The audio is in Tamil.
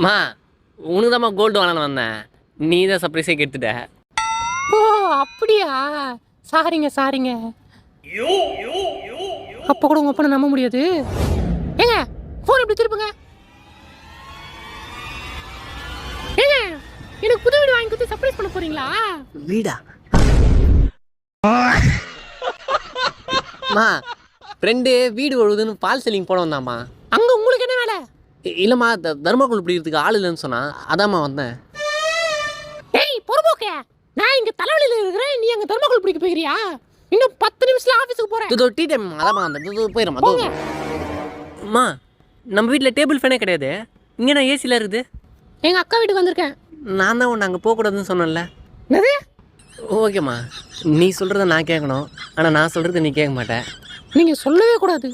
மா உனக்கு தான்மா கோல்டு வாங்கலான்னு வந்தேன், நீ தான் சர்ப்ரைஸே கெடுத்துட்ட. ஓ அப்படியா? சாரிங்க சாரிங்க. அப்போ கூட உங்க அப்பனை நம்ப முடியாது. ஏங்க ஃபோன் எப்படி திருப்புங்க? ஏங்க எனக்கு புது வீடு வாங்கி கொடுத்து சர்ப்ரைஸ் பண்ண போறீங்களா? வீடா? மா ஃப்ரெண்டு வீடு ஒழுகுதுன்னு பால் செல்லிங் போட வந்தாம்மா. அங்க உங்களுக்கு என்ன வேலை? இல்லைம்மா தர்மக்கோள் பிடிக்கிறதுக்கு ஆள் இல்லைன்னு சொன்னா அதாம்மா வந்தேன். ஏய் பொறுப்போக்க, நான் இங்க தலைவலியில இருக்கிறேன், நீ அங்க தர்மக்கோள் பிடிக்க போகிறியா? இன்னும் 10 நிமிஷத்துல ஆபீஸ்க்கு போறேன். இது டீ டைம் அதாம்மா வந்தேன். போயிடும்மா. போங்க. அம்மா நம்ம வீட்டில் டேபிள் ஃபேனே கிடையாது, இங்கே நான் ஏசியில் இருக்குது. எங்க அக்கா வீட்டுக்கு வந்திருக்கேன். நான் தான் ஒன்று அங்கே போகக்கூடாதுன்னு சொன்னேன்ல. என்னது? ஓகேம்மா, நீ சொல்கிறத நான் கேட்கணும், ஆனால் நான் சொல்கிறத நீ கேட்க மாட்டேன். நீங்க சொல்லவே கூடாது.